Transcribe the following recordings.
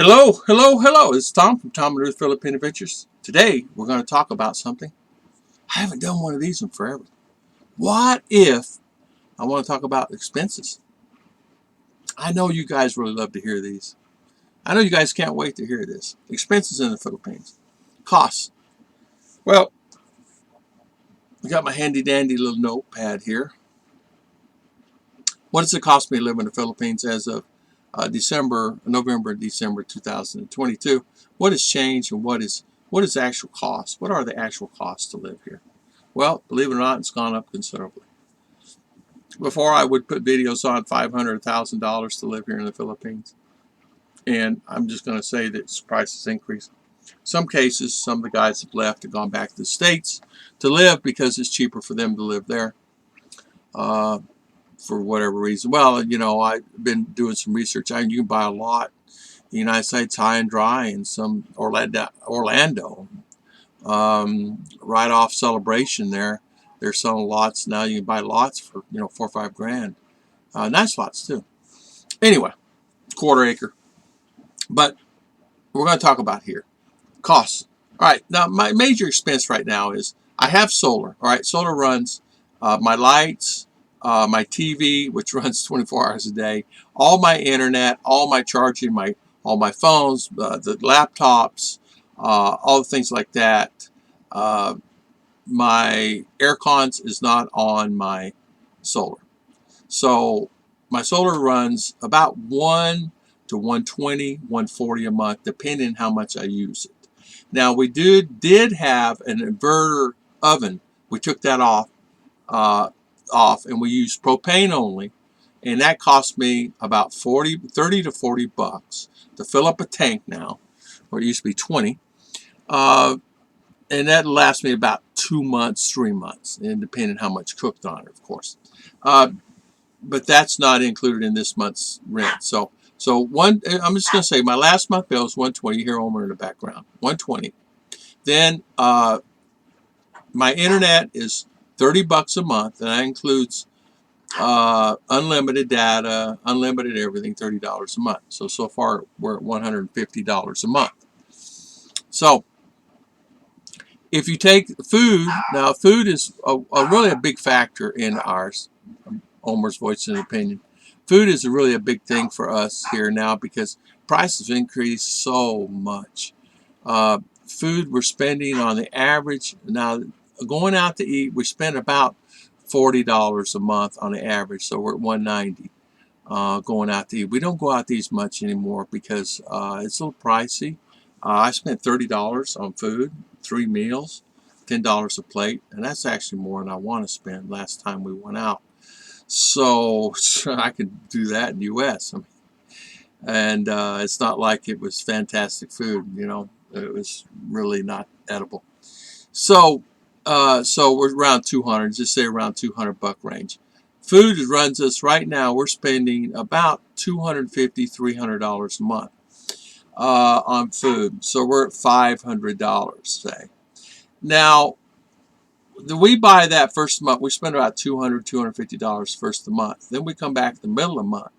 Hello, hello, hello. It's Tom from Tom and Ruth Filipino Adventures. Today, we're going to talk about something. I haven't done one of these in forever. What if I want to talk about expenses? I know you guys really love to hear these. I know you guys can't wait to hear this. Expenses in the Philippines. Costs. Well, I got my handy dandy little notepad here. What does it cost me to live in the Philippines as of November and December 2022? What has changed and what is the actual cost? What are the actual costs to live here? Well, believe it or not, it's gone up considerably. Before, I would put videos on $500, $1,000 to live here in the Philippines. And I'm just going to say that prices increase. Some cases, some of the guys have left and gone back to the States to live because it's cheaper for them to live there for whatever reason. Well, you know, I've been doing some research. You can buy a lot in the United States high and dry in some Orlando. Right off Celebration there. They're selling lots now. You can buy lots for, you know, 4 or 5 grand. Nice lots too. Anyway, quarter acre. But we're going to talk about here costs. All right, now my major expense right now is I have solar. All right, solar runs my lights, my TV, which runs 24 hours a day, all my internet, all my charging, all my phones, the laptops, all the things like that. My air cons is not on my solar. So my solar runs about 1 to 120, 140 a month, depending on how much I use it. Now we did have an inverter oven. We took that off, and we used propane only, and that cost me about 30 to 40 bucks to fill up a tank now, where it used to be 20. And that lasts me about 2 months, 3 months, and depending on how much cooked on it, of course. But that's not included in this month's rent. So I'm just going to say my last month bill is 120. You hear Omer in the background, 120. Then my internet is 30 bucks a month, and that includes unlimited data, unlimited everything, $30 a month. So far we're at $150 a month. So if you take food, now food is really a big factor in ours. Omer's voice and opinion. Food is really a big thing for us here now because prices have increased so much. Food we're spending on the average, now going out to eat, we spend about $40 a month on the average, so we're at $190 going out to eat. We don't go out to eat much anymore because it's a little pricey. I spent $30 on food, 3 meals, $10 a plate, and that's actually more than I want to spend last time we went out. So I could do that in the U.S. And it's not like it was fantastic food, you know. It was really not edible. So we're around 200, just say around 200 buck range. Food runs us right now. We're spending about $250, $300 a month on food. So we're at $500, say. Now, we buy that first month. We spend about $200, $250 first of the month. Then we come back the middle of the month,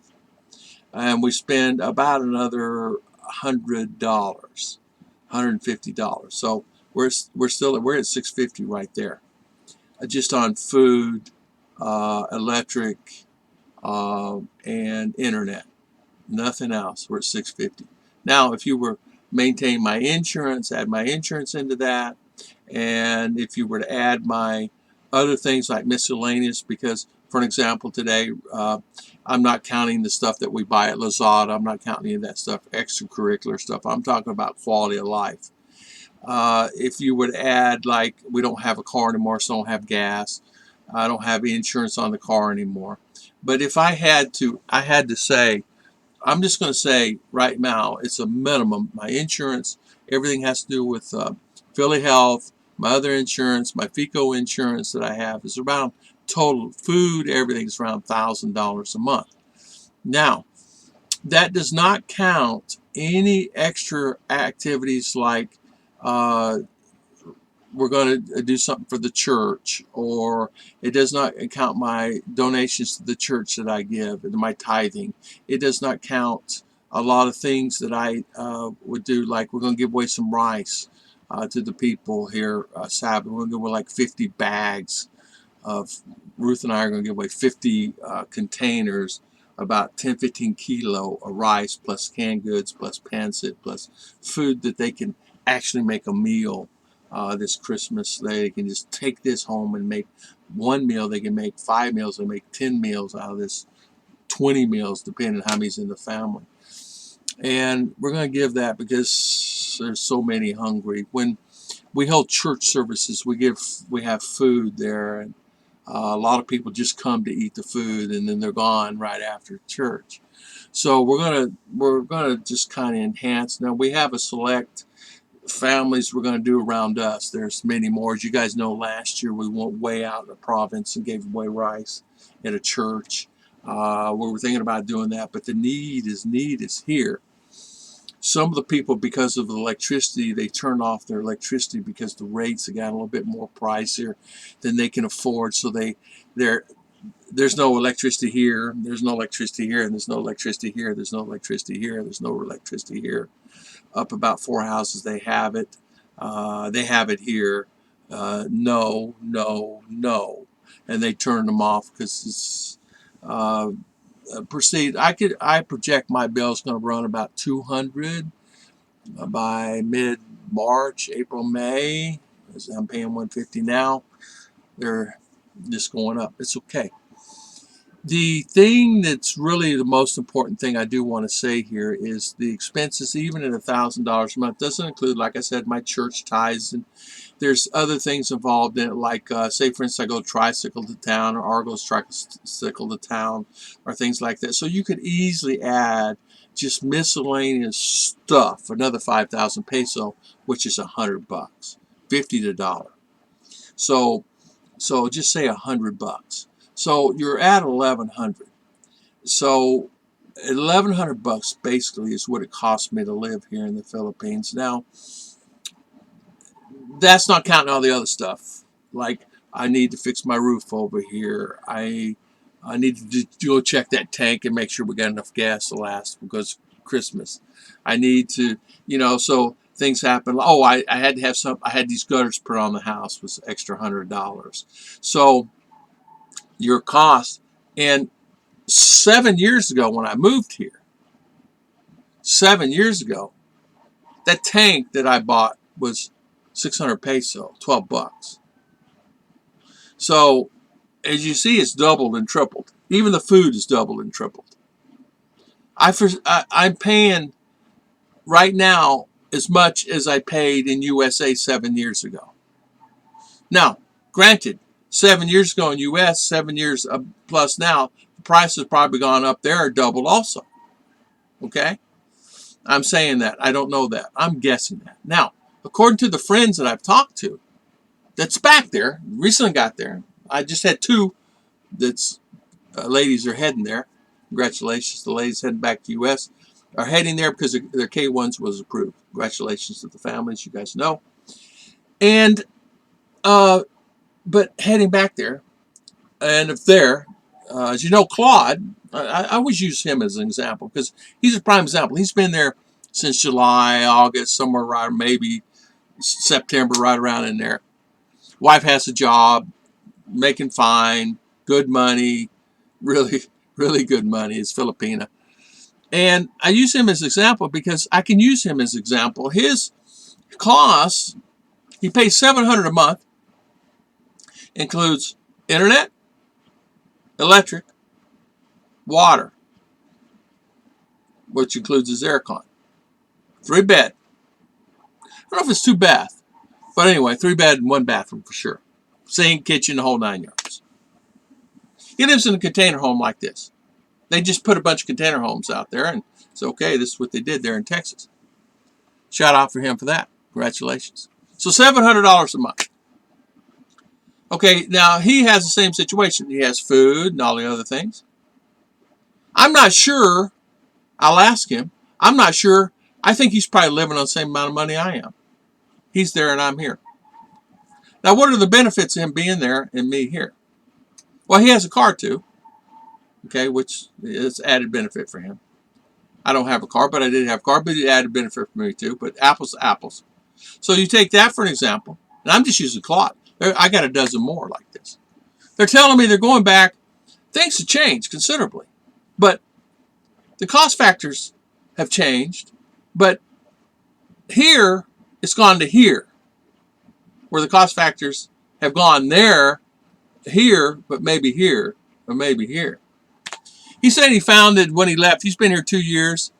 and we spend about another $100, $150. So we're at $650 right there, just on food, electric, and internet. Nothing else. We're at $650. Now, if you were maintain my insurance, add my insurance into that, and if you were to add my other things like miscellaneous, because for an example today, I'm not counting the stuff that we buy at Lazada. I'm not counting any of that stuff, extracurricular stuff. I'm talking about quality of life. If you would add, like, we don't have a car anymore, so I don't have gas. I don't have insurance on the car anymore. But if I had to say, I'm just going to say right now, it's a minimum. My insurance, everything has to do with Philly Health, my other insurance, my FICO insurance that I have is around total food, everything's around $1,000 a month. Now, that does not count any extra activities like we're going to do something for the church, or it does not count my donations to the church that I give, my tithing. It does not count a lot of things that I would do, like we're going to give away some rice to the people here Saturday. We're going to give away like 50 bags of, Ruth and I are going to give away 50 containers, about 10-15 kilo of rice, plus canned goods, plus pancit, plus food that they can actually make a meal this Christmas. They can just take this home and make one meal. They can make 5 meals. They make 10 meals out of this, 20 meals, depending on how many's in the family. And we're going to give that because there's so many hungry. When we hold church services, we have food there, and a lot of people just come to eat the food and then they're gone right after church. So we're gonna just kind of enhance. Now we have a select families we're going to do around us. There's many more. As you guys know, last year we went way out in the province and gave away rice at a church. We were thinking about doing that, but the need is here. Some of the people, because of the electricity, they turned off their electricity because the rates have got a little bit more pricier than they can afford. So there's no electricity here, there's no electricity here, and there's no electricity here, there's no electricity here, there's no electricity here. Up about 4 houses, they have it. They have it here. No, no, no, and they turned them off because it's I project my bill is going to run about 200 by mid-March, April, May. I'm paying 150 now. They're just going up. It's okay. The thing that's really the most important thing I do want to say here is the expenses, even at $1,000 a month, doesn't include, like I said, my church tithes, and there's other things involved in it, like say for instance I go tricycle to town, or Argo's tricycle to town, or things like that. So you could easily add just miscellaneous stuff, another 5,000 peso, which is $100, 50 to dollar. So just say $100. So you're at 1,100. So $1,100 basically is what it costs me to live here in the Philippines. Now, that's not counting all the other stuff. Like I need to fix my roof over here. I need to go check that tank and make sure we got enough gas to last because Christmas. I need to, so things happen. Oh, I had to have I had these gutters put on the house, was extra $100. So your cost, and 7 years ago when I moved here, 7 years ago, that tank that I bought was 600 peso, $12. So as you see, it's doubled and tripled. Even the food is doubled and tripled. I'm paying right now as much as I paid in USA 7 years ago. Now, granted, 7 years ago in US, 7 years plus now, the price has probably gone up there or doubled also. Okay? I'm saying that. I don't know that. I'm guessing that. Now, according to the friends that I've talked to, that's back there, recently got there. I just had 2 that's ladies are heading there. Congratulations. The ladies heading back to U.S. are heading there because their K1s was approved. Congratulations to the families. You guys know. And, but heading back there, and if there, as you know, Claude, I always use him as an example because he's a prime example. He's been there since July, August, somewhere around maybe September, right around in there. Wife has a job, making fine, good money, really, really good money. Is Filipina. And I use him as an example because I can use him as an example. His costs, he pays $700 a month, includes internet, electric, water, which includes his aircon, 3-bed. I don't know if it's 2-bath, but anyway, 3-bed and 1 bathroom for sure. Sink, kitchen, the whole 9 yards. He lives in a container home like this. They just put a bunch of container homes out there, and it's okay. This is what they did there in Texas. Shout out for him for that. Congratulations. So $700 a month. Okay, now he has the same situation. He has food and all the other things. I'm not sure. I'll ask him. I'm not sure. I think he's probably living on the same amount of money I am. He's there and I'm here. Now, what are the benefits of him being there and me here? Well, he has a car too. Okay, which is added benefit for him. I don't have a car, but I did have a car, but it added benefit for me too. But apples to apples. So you take that for an example, and I'm just using Claude. I got a dozen more like this. They're telling me they're going back. Things have changed considerably, but the cost factors have changed. But here, it's gone to here, where the cost factors have gone there, here, but maybe here, or maybe here. He said he found that when he left, he's been here 2 years,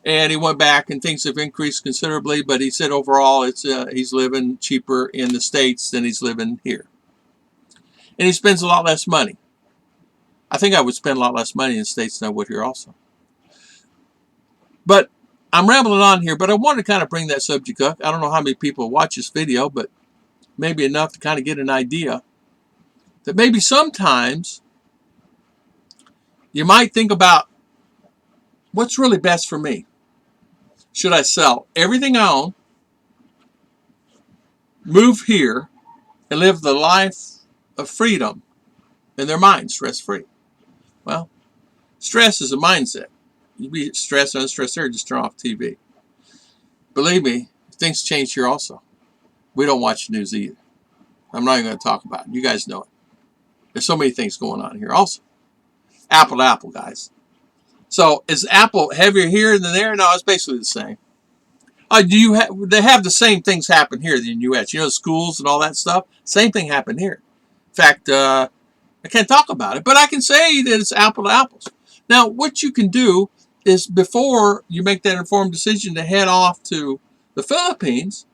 and he went back and things have increased considerably, but he said overall he's living cheaper in the States than he's living here. And he spends a lot less money. I think I would spend a lot less money in the States than I would here also. But I'm rambling on here, but I want to kind of bring that subject up. I don't know how many people watch this video, but maybe enough to kind of get an idea that maybe sometimes you might think about what's really best for me. Should I sell everything I own, move here, and live the life of freedom in their mind, stress-free? Well, stress is a mindset. You be stressed or unstressed there, just turn off TV. Believe me, things change here also. We don't watch the news either. I'm not even going to talk about it. You guys know it. There's so many things going on here also. Apple to apple, guys. So is Apple heavier here than there? No, it's basically the same. They have the same things happen here in the U.S. You know, schools and all that stuff. Same thing happened here. In fact, I can't talk about it, but I can say that it's apple to apples. Now, what you can do is before you make that informed decision to head off to the Philippines,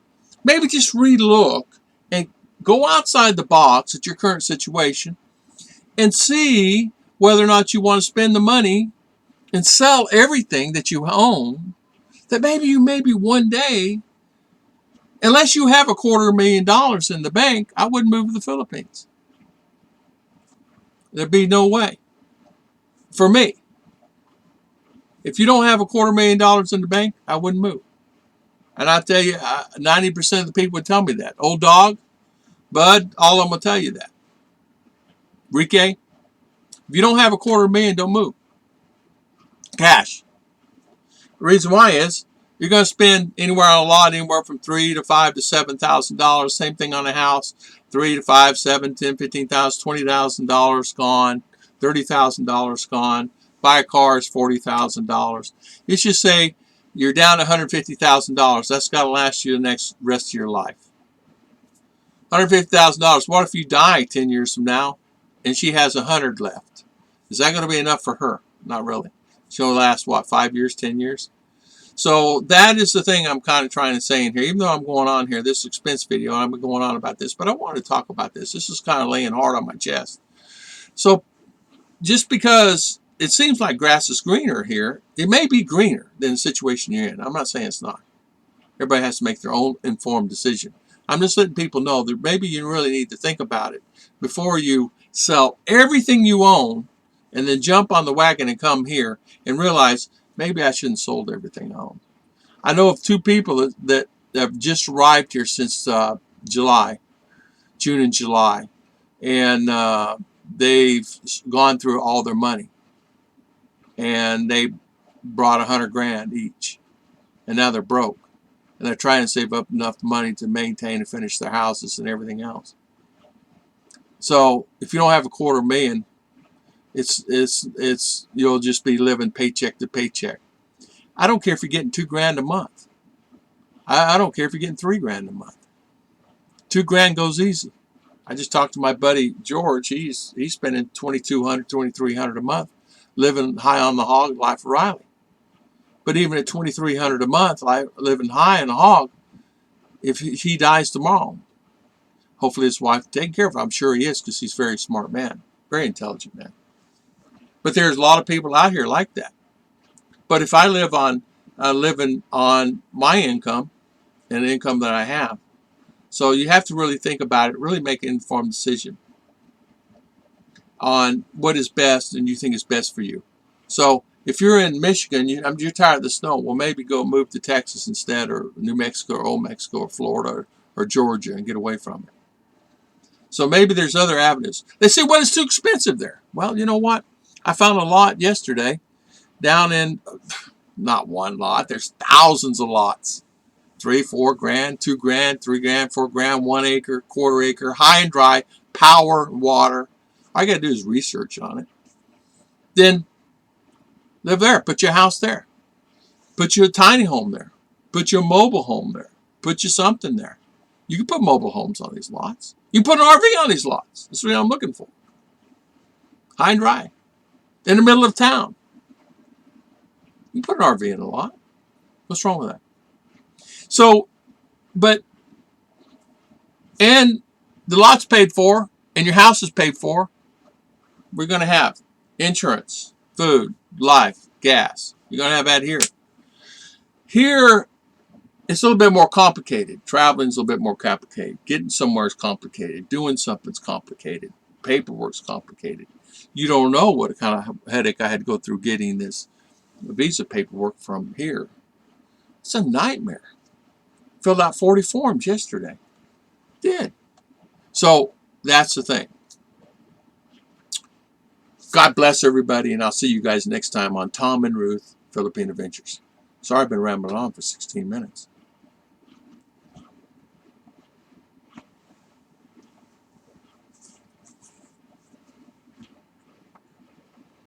maybe just relook and go outside the box at your current situation and see whether or not you want to spend the money and sell everything that you own, that maybe one day, unless you have $250,000 in the bank, I wouldn't move to the Philippines. There'd be no way. For me. If you don't have $250,000 in the bank, I wouldn't move. And I tell you, 90% of the people would tell me that. Old dog, bud, all of them will tell you that. Rike, if you don't have $250,000, don't move. Cash. The reason why is you're going to spend anywhere on a lot, anywhere from $3,000 to $5,000 to $7,000. Same thing on a house, $3,000 to $5,000, $7,000, $10,000, $15,000, $20,000 gone, $30,000 gone. Buy a car is $40,000. You should say you're down to $150,000. That's got to last you the rest of your life. $150,000. What if you die 10 years from now and she has 100 left? Is that going to be enough for her? Not really. She'll last, what, 5 years, 10 years? So that is the thing I'm kind of trying to say in here. Even though I'm going on here, this expense video, I'm going on about this, but I want to talk about this. This is kind of laying hard on my chest. So just because it seems like grass is greener here, it may be greener than the situation you're in. I'm not saying it's not. Everybody has to make their own informed decision. I'm just letting people know that maybe you really need to think about it before you sell everything you own and then jump on the wagon and come here and realize maybe I shouldn't have sold everything I own. I know of 2 people that have just arrived here since June and July, and they've gone through all their money, and they brought 100 grand each, and now they're broke, and they're trying to save up enough money to maintain and finish their houses and everything else. So if you don't have $250,000, it's you'll just be living paycheck to paycheck. I don't care if you're getting $2 grand a month. I don't care if you're getting $3 grand a month. $2 grand goes easy. I just talked to my buddy George. He's spending $2,200, $2,300 a month, living high on the hog, life of Riley. But even at $2,300 a month, living high on the hog, if he dies tomorrow, hopefully his wife taking care of him. I'm sure he is, because he's a very smart man, very intelligent man. But there's a lot of people out here like that. But if I live on living on my income and the income that I have, so you have to really think about it, really make an informed decision on what is best and you think is best for you. So if you're in Michigan, you're tired of the snow, well, maybe go move to Texas instead, or New Mexico, or Old Mexico, or Florida, or Georgia, and get away from it. So maybe there's other avenues. They say, well, it's too expensive there. Well, you know what? I found a lot yesterday down in not one lot. There's thousands of lots. 3, 4 grand, 2 grand, 3 grand, 4 grand, 1 acre, quarter acre, high and dry, power, water. All you got to do is research on it. Then live there. Put your house there. Put your tiny home there. Put your mobile home there. Put your something there. You can put mobile homes on these lots. You can put an RV on these lots. That's what I'm looking for. High and dry. In the middle of town. You can put an RV in a lot. What's wrong with that? So, and the lot's paid for, and your house is paid for. We're going to have insurance, food, life, gas. You're going to have that here. Here, it's a little bit more complicated. Traveling's a little bit more complicated. Getting somewhere is complicated. Doing something's complicated. Paperwork's complicated. You don't know what kind of headache I had to go through getting this visa paperwork from here. It's a nightmare. Filled out 40 forms yesterday. Did. So that's the thing. God bless everybody, and I'll see you guys next time on Tom and Ruth, Philippine Adventures. Sorry I've been rambling on for 16 minutes.